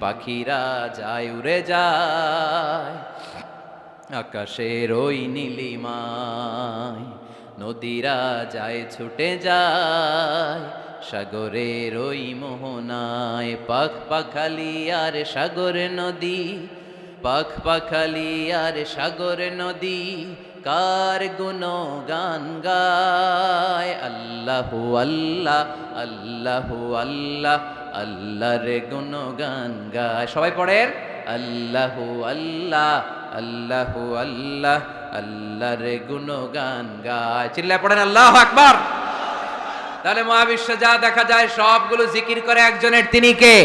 [SPEAKER 1] পাখিরা যায় উড়ে যায় আকাশের ওই নীলিমায়, নদীরা যায় ছুটে যায় সাগরের ওই মোহনায়। পাখ পাখালি আর সাগর নদী, পাখ পাখালি আর সাগর নদী কার গুণগান গায়। আল্লাহু আল্লাহ, আল্লাহু আল্লাহ, আল্লাহর গুণগান গায়। সবাই পড়েন আল্লাহু আল্লাহ, আল্লাহু আল্লাহ, আল্লাহর গুণগান গায়। চিল্লায় পড়েন আল্লাহু আকবার। তাহলে মহাবিশ্বে যা দেখা যায় সবগুলো জিকির করে একজনের, তিনি কে?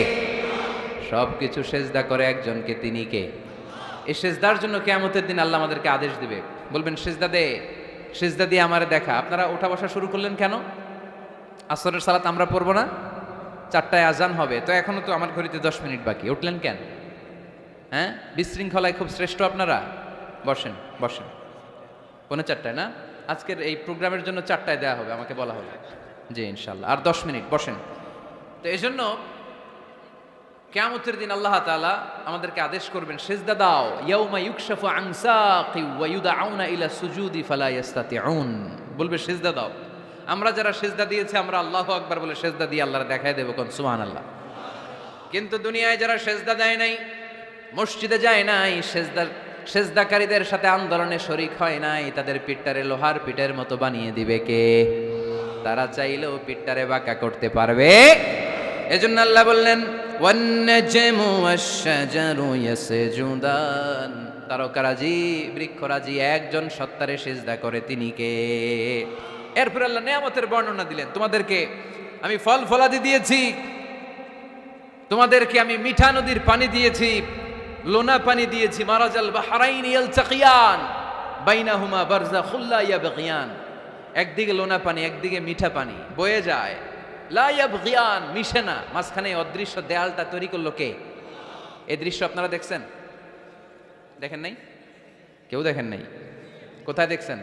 [SPEAKER 1] সবকিছু সেজদা করে একজনকে, তিনি কে? এই সেজদার জন্য কিয়ামতের দিন আল্লাহ আমাদেরকে আদেশ দিবে, বলবেন সেজদা দে, সেজদা দিয়ে আমারে দেখা। আপনারা ওঠা বসা শুরু করলেন কেন? আসরের সালাত আমরা পড়বো না? 4টায় আজান হবে, তো এখনো তো আমার ঘড়িতে 10 মিনিট বাকি, উঠলেন কেন? হ্যাঁ, বিশৃঙ্খলায় খুব শ্রেষ্ঠ আপনারা। বসেন বসেন। 4:45 না? আজকের এই প্রোগ্রামের জন্য 4টায় দেওয়া হবে, আমাকে বলা হলো। জি ইনশাল্লাহ, আর 10 মিনিট বসেন। তো এই জন্য কিয়ামতের দিন আল্লাহ তাআলা আমাদেরকে আদেশ করবেন সিজদা দাও। ইয়াউমা ইউকশাফু আন সাকি ওয়া ইউদআউনা ইলা সুজুদি ফালা ইস্তাতিউন। বলবে সিজদা দাও। আমরা যারা সিজদা দিয়েছি আমরা আল্লাহু আকবার বলে সিজদা দিয়ে আল্লাহর দেখায় দেব, কোন সুবহানাল্লাহ। কিন্তু দুনিয়ায় যারা সিজদা দেয় নাই, মসজিদে যায় নাই, সেজদাকারীদের সাথে আন্দোলনে শরীক হয় নাই, তাদের পিঠটারে লোহার পিঠের মতো বানিয়ে দিবে কে? তারা চাইলেও পিঠটারে বাঁকা করতে পারবে। এজন্য আল্লাহ বললেন ওয়ান-নাজমু ওয়াশ-শাজারু ইয়াসজুদান, তারকারাজি বৃক্ষরাজি একজন সত্তারে সিজদা করে, তিনি কে? এরপর আল্লাহ নিয়ামতের বর্ণনা দিলেন, তোমাদেরকে আমি ফল ফলাদি দিয়েছি, তোমাদেরকে আমি মিঠা নদীর পানি দিয়েছি, লোনা পানি দিয়েছি, মারাজাল বাহরাইন ইয়ালতাকিয়ান বাইনাহুমা বারযাখুল লা ইয়াবগিয়ান, একদিকে লোনা পানি একদিকে মিঠা পানি বয়ে যায়, লা ইয়াবগিয়ান মিশে না, মাঝখানে অদৃশ্য দেয়ালটা তৈরি করলো কে? এই দৃশ্য আপনারা দেখছেন? দেখেন নাই? কেউ দেখেন নাই? কোথায় দেখছেন?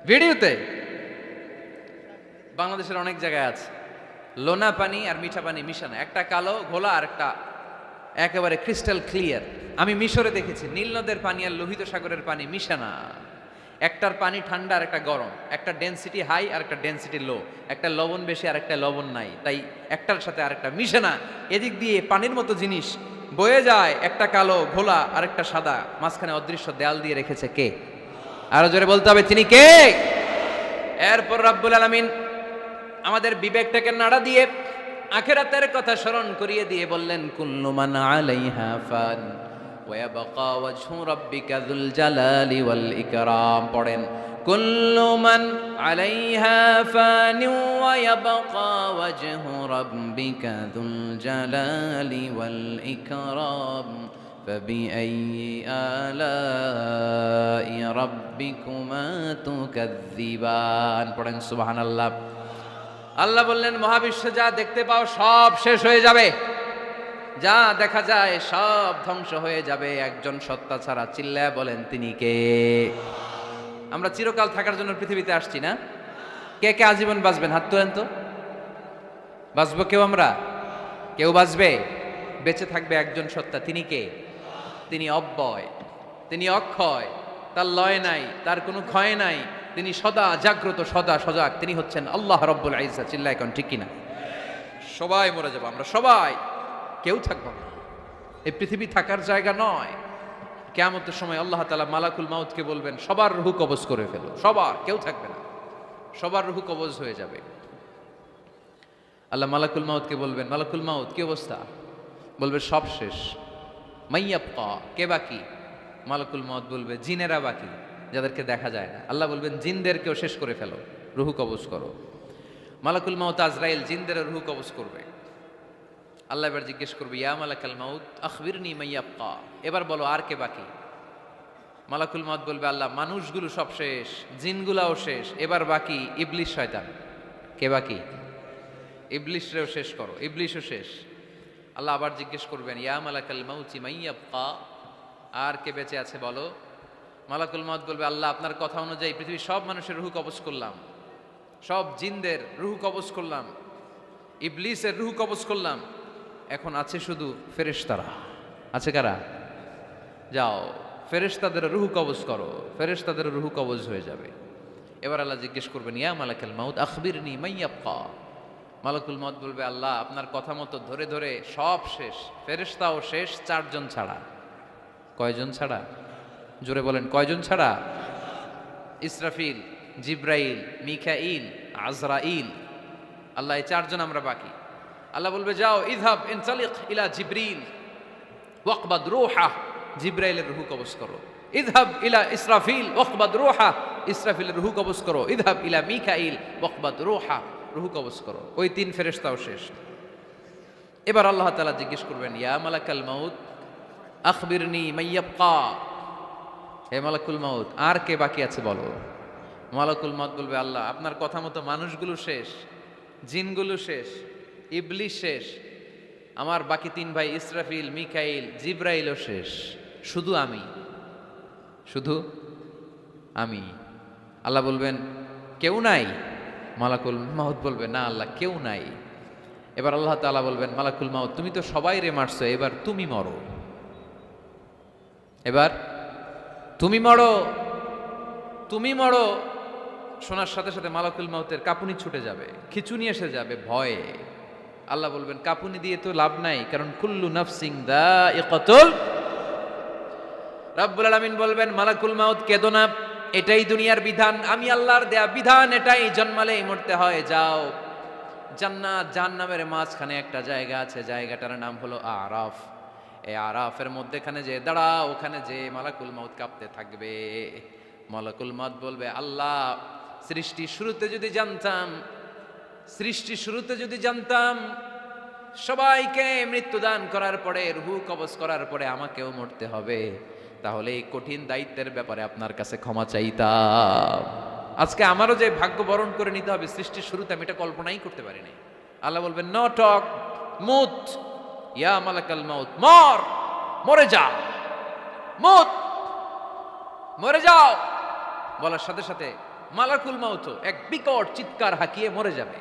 [SPEAKER 1] ভিডিওতে। বাংলাদেশের অনেক জায়গায় আছে লোনা পানি আর মিঠা পানি মিশানো, একটা কালো ঘোলা আর একটা একেবারে ক্রিস্টাল ক্লিয়ার। আমি মিশরে দেখেছি নীল নদের পানি আর লোহিত সাগরের পানি মিশানা, একটার পানি ঠান্ডা আর একটা গরম, একটা ডেনসিটি হাই আর একটা ডেনসিটি লো, একটা লবণ বেশি আর একটা লবণ নাই, তাই একটার সাথে আরেকটা মিশে না। এদিক দিয়ে পানির মতো জিনিস বয়ে যায়, একটা কালো ঘোলা আর একটা সাদা, মাঝখানে অদৃশ্য দেয়াল দিয়ে রেখেছে কে? আরো জোরে বলতে হবে, তিনি কে? এরপর রাব্বুল আলামিন আমাদের বিবেকটাকে নাড়া দিয়ে আখিরাতের কথা স্মরণ করিয়ে দিয়ে বললেন কুল্লু মান আলাইহা ফান ওয়া ইয়াবকা ওয়াজহু রাব্বিকা যুল জালালি ওয়াল ইকরাম। পড়েন কুল্লু মান আলাইহা ফান ওয়া ইয়াবকা ওয়াজহু রাব্বিকা যুল জালালি ওয়াল ইকরাম ফাবিআইয়ি আলাই রাব্বিকুমা তুকাযযিবান। পড়েন সুবহানাল্লাহ। আল্লাহ বললেন মহাবিশ্বে যা দেখতে পাও সব শেষ হয়ে যাবে, যা দেখা যায় সব ধ্বংস হয়ে যাবে একজন সত্তা ছাড়া। চিল্লায় বলেন তিনি কে? আমরা চিরকাল থাকার জন্য পৃথিবীতে আসছি না? কে কে আজীবন বাঁচবেন? হাত তোলেন তো। বাঁচবো কেউ? আমরা কেউ বাঁচবে? বেঁচে থাকবে একজন সত্তা, তিনি কে? তিনি অব্যয়, তিনি অক্ষয়, তার লয় নাই, তার কোনো ক্ষয় নাই, তিনি সদা জাগ্রত, সদা সজাগ, তিনি হচ্ছেন আল্লাহ রব্বুল ইজ্জত। চিল্লায় এখন ঠিক কিনা? সবাই মরে যাবো আমরা, সবাই, কেউ থাকবো না। এই পৃথিবী থাকার জায়গা নয়। কিয়ামতের সময় আল্লাহ তাআলা মালাকুল মাউতকে বলবেন সবার রূহ কবজ করে ফেলো, সবার, কেউ থাকবে না, সবার রূহ কবজ হয়ে যাবে। আল্লাহ মালাকুল মাউতকে বলবেন মালাকুল মাউত কি অবস্থা? বলবে সব শেষ। মাইয়াবকা, কে বাকি? মালাকুল মাউত বলবে জিনেরা বাকি, যাদেরকে দেখা যায় না। আল্লাহ বলবেন জিনদেরকেও শেষ করে ফেলো, রুহু কবজ করো। মালাকুল মাউত আজরাইল জিনদের রুহু কবজ করবে। আল্লাহ এবার জিজ্ঞেস করবে ইয়া মালাকাল মাউত আখবিরনি মাইয়াবকা, এবার বলো আর কে বাকি? মালাকুল মাউত বলবে আল্লাহ মানুষগুলো সব শেষ, জিনগুলাও শেষ, এবার বাকি ইবলিশ শয়তান। কে বাকি? ইবলিশরেও শেষ করো, ইবলিশও শেষ। আল্লাহ আবার জিজ্ঞেস করবেন ইয়া মালাকাল মাউতি মাইয়াবকা, আর কে বেঁচে আছে বলো। মালাকুল মাউত বলবে আল্লাহ আপনার কথা অনুযায়ী পৃথিবীর সব মানুষের রুহু কবজ করলাম, সব জিনদের রুহু কবজ করলাম, ইবলিসের রুহু কবজ করলাম, এখন আছে শুধু ফেরেশতারা। আছে কারা? যাও ফেরেশতাদের রুহু কবজ করো, ফেরেশতাদের রুহু কবজ হয়ে যাবে। এবার আল্লাহ জিজ্ঞেস করবেন ইয়া মালাকাল মাউত আখবিরনি মাইয়াবকা। মালাকুল মাউত বলবে আল্লাহ আপনার কথা মতো ধরে ধরে সব শেষ, ফেরেশতাও শেষ, চারজন ছাড়া। কয়জন ছাড়া? জোরে বলেন কয়জন ছাড়া? ইসরাফিল, জিব্রাইল, মিকাইল, আজরাইল। আল্লাহ এই চারজন আমরা বাকি। আল্লাহ বলবে যাও ইযহাব ইনতালিক ইলা জিবরিল ওয়াকবাদ রূহা, জিব্রাইলের রূহ কবজ করো। ইযহাব ইলা ইসরাফিল ওয়াকবাদ রূহা, ইসরাফিলের রূহ কবজ করো। ইযহাব ইলা মিকাইল ওয়াকবাদ রূহা, রূহ কবজ করো। ওই তিন ফেরেশতাও শেষ। এবার আল্লাহ তাআলা জিজ্ঞেস করবেন ইয়া মালাকাল মাউত আখবিরনি মাইয়াবকা, হে মালাকুল মাউত আর কে বাকি আছে বলো। মালাকুল মাউত বলবে আল্লাহ আপনার কথা মতো মানুষগুলো শেষ, জিনগুলো শেষ, ইবলিশ শেষ, আমার বাকি তিন ভাই ইসরাফিল, মিকাইল, জিব্রাইলও শেষ, শুধু আমি, শুধু আমি। আল্লাহ বলবেন কেউ নাই? মালাকুল মাউত বলবে না আল্লাহ কেউ নাই। এবার আল্লাহ তাআলা বলবেন মালাকুল মাউত তুমি তো সবাই রে মারছো, এবার তুমি মরো, এবার তুমি মরো, তুমি মরো। শোনার সাথে সাথে মালাকুল মাউতের কাঁপুনি ছুটে যাবে, খিঁচুনি এসে যাবে ভয়ে। আল্লাহ বলবেন কাঁপুনি দিয়ে তো লাভ নাই, কারণ কুল্লু নাফসিন যায়িকাতুল। রব্বুল আলামিন বলবেন মালাকুল মাউত কেঁদো না, এটাই দুনিয়ার বিধান, আমি আল্লাহর দেয়া বিধান এটাই, জন্মালেই মরতে হয়। যাও, জান্নাত জাহান্নামের মাঝখানে একটা জায়গা আছে, জায়গাটার নাম হলো আরাফ। এই আরাফের মধ্যেখানে যে দাঁড়াও, ওখানে যে মালাকুল মাউত কাঁপতে থাকবে। মালাকুল মাউত বলবে, আল্লাহ সৃষ্টির শুরুতে যদি জানতাম সবাইকে মৃত্যুদান করার পরে, রুহু কবজ করার পরে আমাকেও মরতে হবে, তাহলে এই কঠিন দায়িত্বের ব্যাপারে আপনার কাছে ক্ষমা চাইতাম। আজকে আমারও যে ভাগ্য বরণ করে নিতে হবে সৃষ্টির শুরুতে, আমি এটা কল্পনাই করতে পারিনি। আল্লাহ বলবেন, নো টক, মুত, ইয়া মালাকাল মাউত, মরে যা, মুত, মরে যাও। বলার সাথে সাথে মালাকুল মাউত এক বিকট চিৎকার হাঁকিয়ে মরে যাবে।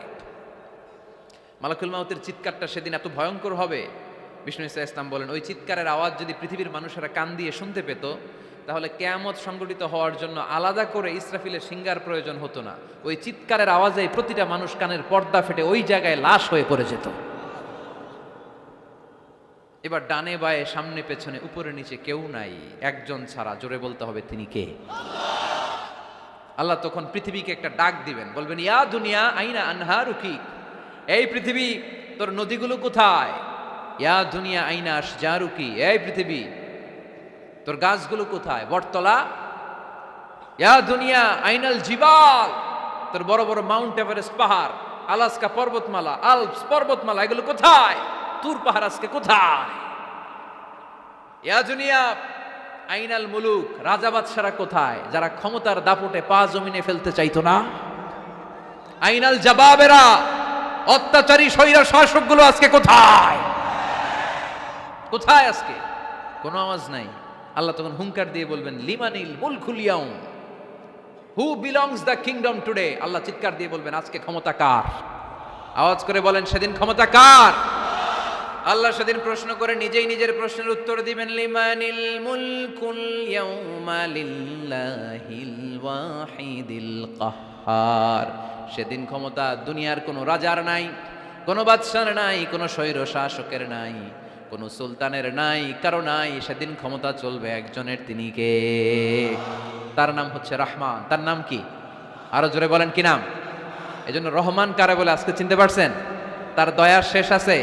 [SPEAKER 1] মালাকুল মাউতের চিৎকারটা সেদিন এত ভয়ঙ্কর হবে, বিষ্ণু ইসা ইসলাম বলেন, ওই চিৎকারের আওয়াজ যদি পৃথিবীর মানুষেরা কান দিয়ে শুনতে পেত, তাহলে কিয়ামত সংগঠিত হওয়ার জন্য আলাদা করে ইসরাফিলের সিঙ্গার প্রয়োজন হতো না। ওই চিৎকারের আওয়াজে প্রতিটা মানুষ কানের পর্দা ফেটে ওই জায়গায় লাশ হয়ে পড়ে যেত। এবার ডানে বায়ে সামনে পেছনে উপরে নিচে কেউ নাই, একজন ছাড়া। জোরে বলতে হবে, তিনি কে? আল্লাহ তখন পৃথিবীকে একটা ডাক দিবেন, বলবেন, ইয়া দুনিয়া আইনা আনহারুকি, এই পৃথিবী তোর নদীগুলো কোথায়? ইয়া দুনিয়া আইনা আশজারুকি, এই পৃথিবী তোর গাছগুলো কোথায়? বটতলা। ইয়া দুনিয়া আইনাল জিবাল, তোর বড় বড় মাউন্ট এভারেস্ট পাহাড়, আলাস্কা পর্বতমালা, আলপস পর্বতমালা, এগুলো কোথায়? তুর পাহাড় আজকে কোথায়? ইয়া দুনিয়া আইনাল মুলুক, রাজা বাদশারা কোথায়, যারা ক্ষমতার দাপটে পা জমিনে ফেলতে চাইতো না? আইনাল জাবাবেরা, অত্যাচারী স্বৈর শাসকগুলো আজকে কোথায়? কোথায় আজকে? কোনো আওয়াজ নাই। আল্লাহ তখন হুঙ্কার দিয়ে বলবেন, লিমানিল মুলকুল ইয়াউম, who belongs the kingdom today. Allah চিৎকার দিয়ে বলবেন, আজকে ক্ষমতা কার? আওয়াজ করে বলেন, সেদিন ক্ষমতা কার? আল্লাহ সেদিন প্রশ্ন করে নিজেই নিজের প্রশ্নের উত্তর দিবেন, লিমানিল মুলকুল ইয়াউমা লিল্লাহিল ওয়াহিদিল কাহ্হার। সেদিন ক্ষমতা দুনিয়ার কোনো রাজার নাই, কোনো বাদশার নাই, কোনো স্বৈর শাসকের নাই, কোনো সুলতানের নাই, কারো নাই। সেদিন ক্ষমতা চলবে একজনের, তিনি কে? তার নাম হচ্ছে রহমান। তার নাম কি? আরো জোরে বলেন, কি নাম? এজন্য রহমান কারে বলে আজকে চিনতে পারছেন? তার দয়ার শেষ আছে?